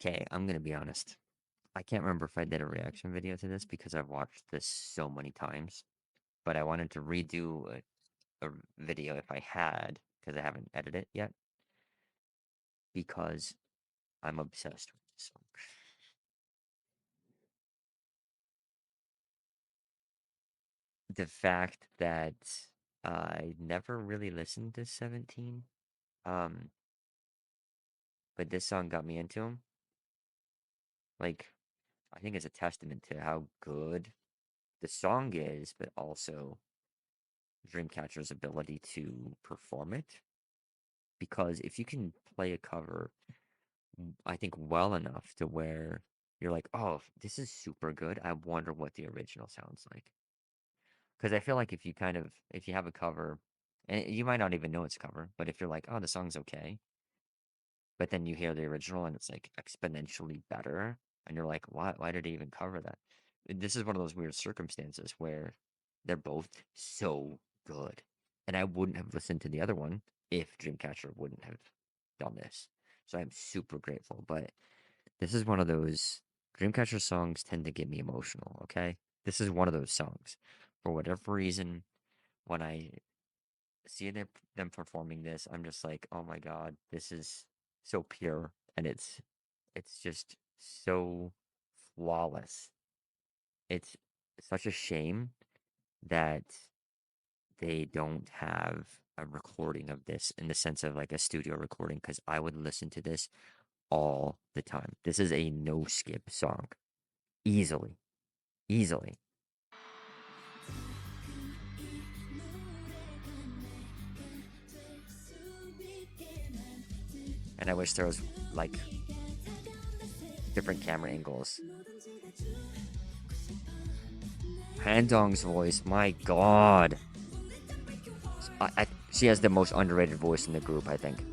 Okay, I'm gonna be honest. I can't remember if I did a reaction video to this because I've watched this so many times, but I wanted to redo a video if I had, because I haven't edited it yet, because I'm obsessed with this song. The fact that I never really listened to 17, um, but this song got me into him. Like, I think it's a testament to how good the song is, but also Dreamcatcher's ability to perform it. Because if you can play a cover, I think well enough to where you're like, oh, this is super good. I wonder what the original sounds like. Because I feel like if you have a cover, and you might not even know it's a cover, but if you're like, oh, the song's okay, but then you hear the original and it's like exponentially better, and you're like, why did he even cover that? This is one of those weird circumstances where they're both so good. And I wouldn't have listened to the other one if Dreamcatcher wouldn't have done this. So I'm super grateful. But this is one of those Dreamcatcher songs tend to get me emotional, okay? This is one of those songs. For whatever reason, when I see them performing this, I'm just like, oh my God, this is so pure and it's just so flawless. It's such a shame that they don't have a recording of this in the sense of like a studio recording because I would listen to this all the time. This is a no skip song. Easily. Easily. And I wish there was like different camera angles. Handong's voice, my God. She has the most underrated voice in the group, I think.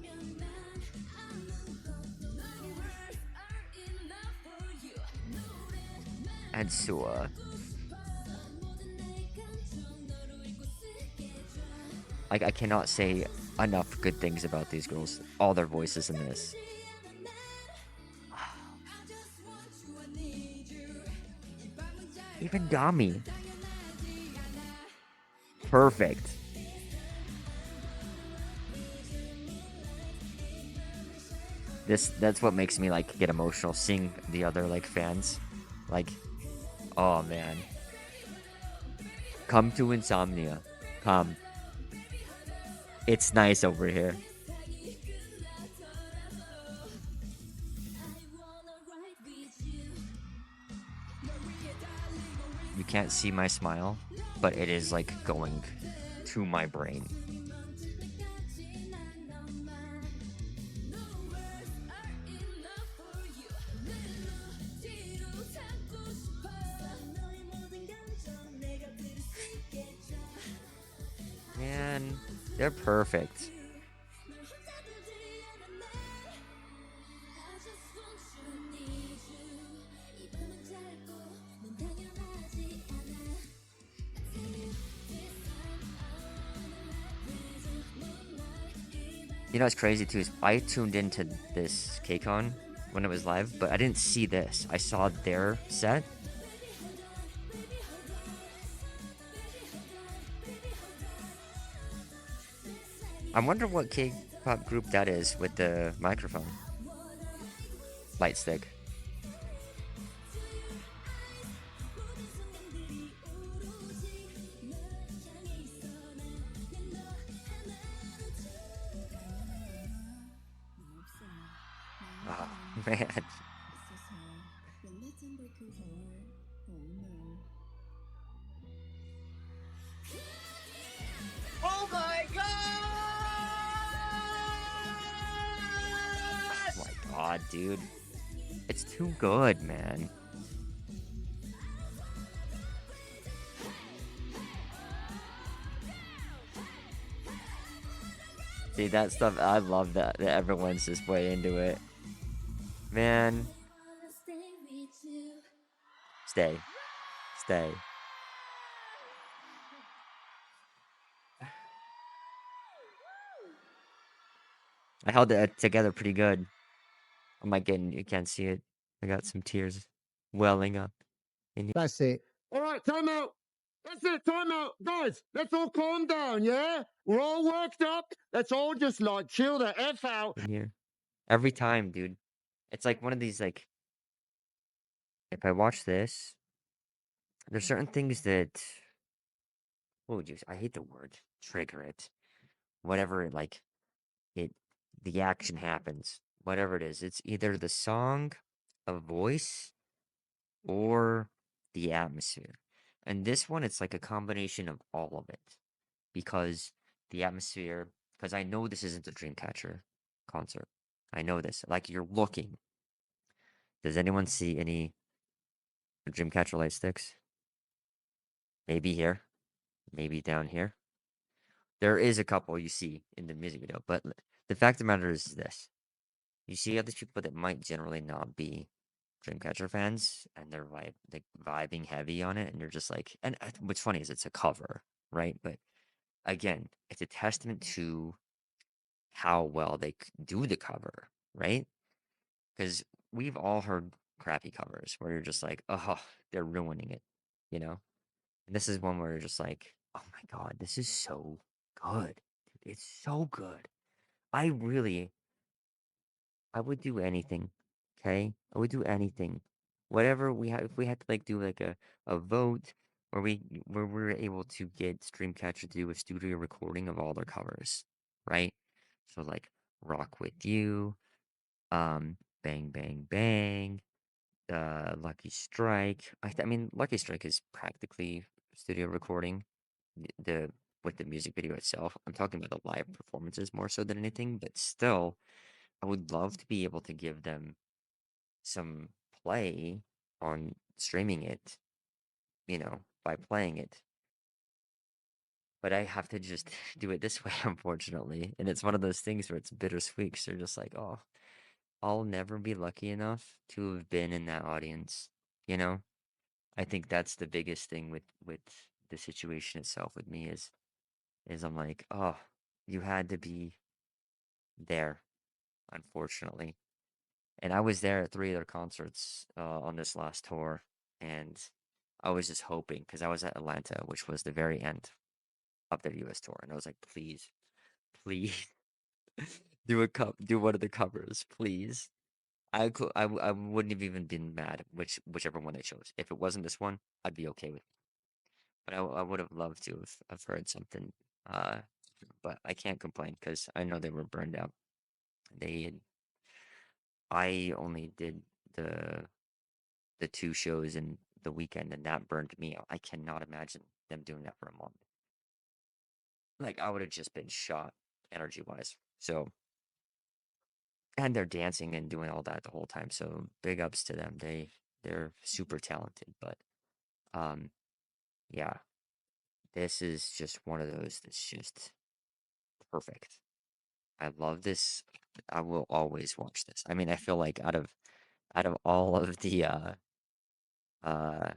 And Sua. Like, I cannot say enough good things about these girls. All their voices in this. Even Dami. Perfect. That's what makes me like get emotional seeing the other like fans. Like, oh man. Come to Insomnia. Come. It's nice over here. You can't see my smile, but it is like going to my brain. Man, they're perfect. You know what's crazy too is I tuned into this KCON when it was live, but I didn't see this. I saw their set. I wonder what K-pop group that is with the microphone. Light stick. Oh, man. Oh my god! Oh my God, dude. It's too good, man. See, that stuff, I love that everyone's just way into it. Man, stay. Stay. I held it together pretty good. Am I getting? You can't see it. I got some tears welling up in here. That's it. All right, time out. That's it, time out. Guys, let's all calm down, yeah? We're all worked up. Let's all just like chill the F out. In here. Every time, dude. It's like one of these like if I watch this, there's certain things that what would you I hate the word trigger it. Whatever like it the action happens. Whatever it is. It's either the song, a voice, or the atmosphere. And this one it's like a combination of all of it. Because the atmosphere because I know this isn't a Dreamcatcher concert. I know this. Like you're looking. Does anyone see any Dreamcatcher light sticks? Maybe here, maybe down here. There is a couple you see in the music video, but the fact of the matter is this. You see other people that might generally not be Dreamcatcher fans, and they're like vibing heavy on it, and you're just like, and what's funny is it's a cover, right? But again, it's a testament to how well they do the cover, right? Because we've all heard crappy covers where you're just like, oh, they're ruining it, you know? And this is one where you're just like, oh my God, this is so good. It's so good. I really, I would do anything. Okay? I would do anything. Whatever we had, if we had to like do like a vote where we're able to get Streamcatcher to do a studio recording of all their covers, right? So like Rock With You, Bang Bang Bang, Lucky Strike. I mean, Lucky Strike is practically studio recording the with the music video itself. I'm talking about the live performances more so than anything, but still, I would love to be able to give them some play on streaming it, by playing it. But I have to just do it this way, unfortunately. And it's one of those things where it's bittersweet 'cause they're just like, oh, I'll never be lucky enough to have been in that audience, you know? I think that's the biggest thing with the situation itself with me is I'm like, oh, you had to be there, unfortunately. And I was there at three of their concerts on this last tour, and I was just hoping because I was at Atlanta, which was the very end of their U.S. tour, and I was like, please, please do one of the covers, please. I wouldn't have even been mad whichever one they chose. If it wasn't this one, I'd be okay with it. But I would have loved to have heard something. Uh, but I can't complain because I know they were burned out. They had, I only did the the two shows in the weekend, and that burned me out. I cannot imagine them doing that for a month. Like I would have just been shot energy wise. So and they're dancing and doing all that the whole time. So big ups to them. They're super talented. But um yeah, this is just one of those that's just perfect. I love this. I will always watch this. I mean, I feel like out of all of the uh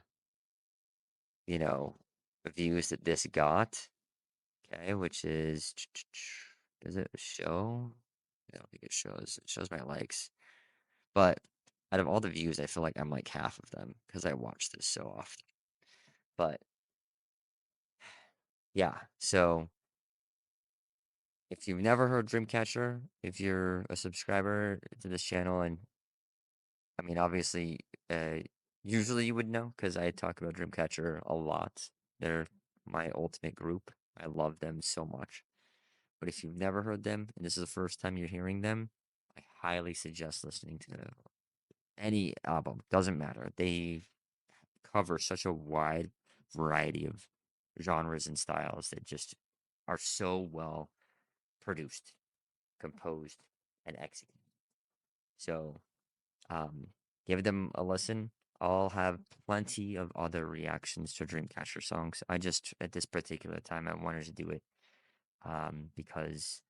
you know views that this got, okay, which is does it show? I don't think it shows my likes. But out of all the views, I feel like I'm like half of them because I watch this so often. But yeah, so if you've never heard Dreamcatcher, if you're a subscriber to this channel, and I mean, obviously, uh, usually you would know because I talk about Dreamcatcher a lot. They're my ultimate group. I love them so much. But if you've never heard them and this is the first time you're hearing them, I highly suggest listening to any album. Doesn't matter. They cover such a wide variety of genres and styles that just are so well produced, composed, and executed. So, um, give them a listen. I'll have plenty of other reactions to Dreamcatcher songs. I just, at this particular time, I wanted to do it because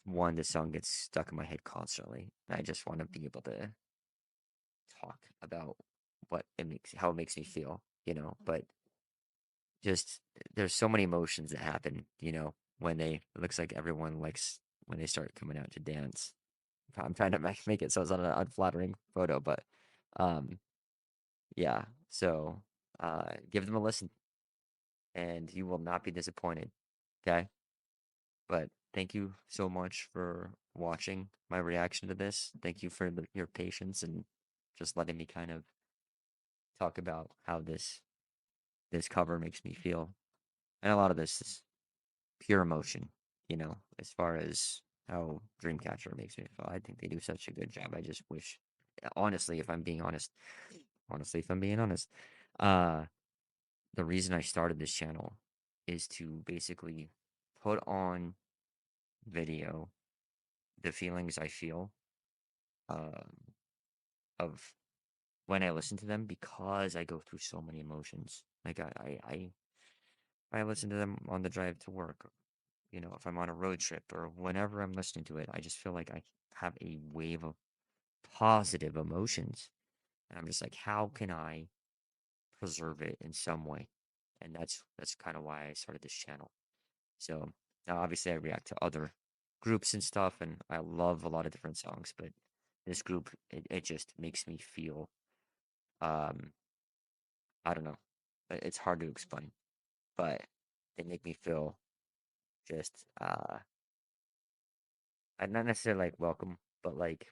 one, the song gets stuck in my head constantly. And I just want to be able to talk about how it makes me feel, but just there's so many emotions that happen, when it looks like everyone likes when they start coming out to dance. I'm trying to make it so it's not an unflattering photo, but um, yeah. So give them a listen, and you will not be disappointed. Okay. But thank you so much for watching my reaction to this. Thank you for your patience and just letting me kind of talk about how this cover makes me feel. And a lot of this is pure emotion, as far as how Dreamcatcher makes me feel. I think they do such a good job. I just wish, honestly, if I'm being honest, uh, the reason I started this channel is to basically put on video the feelings I feel um, of when I listen to them because I go through so many emotions. Like I listen to them on the drive to work, if I'm on a road trip or whenever I'm listening to it, I just feel like I have a wave of positive emotions. And I'm just like, how can I preserve it in some way? And that's kind of why I started this channel. So now obviously I react to other groups and stuff, and I love a lot of different songs, but this group it just makes me feel um I don't know. It's hard to explain, but they make me feel just not necessarily like welcome, but like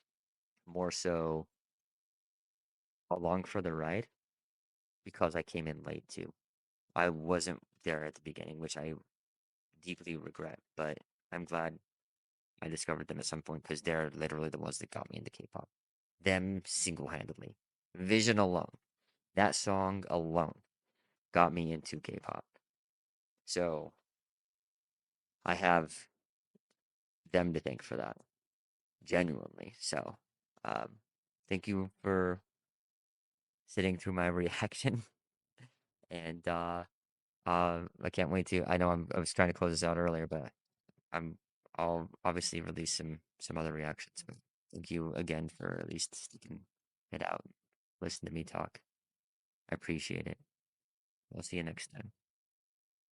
more so along for the ride because I came in late too. I wasn't there at the beginning, which I deeply regret, but I'm glad I discovered them at some point because they're literally the ones that got me into K-pop. Them single-handedly. Vision alone. That song alone got me into K-pop. So I have them to thank for that. Genuinely. So um thank you for sitting through my reaction. And I can't wait to I was trying to close this out earlier, but I'm I'll obviously release some other reactions. But thank you again for at least sticking it out. Listen to me talk. I appreciate it. I'll see you next time.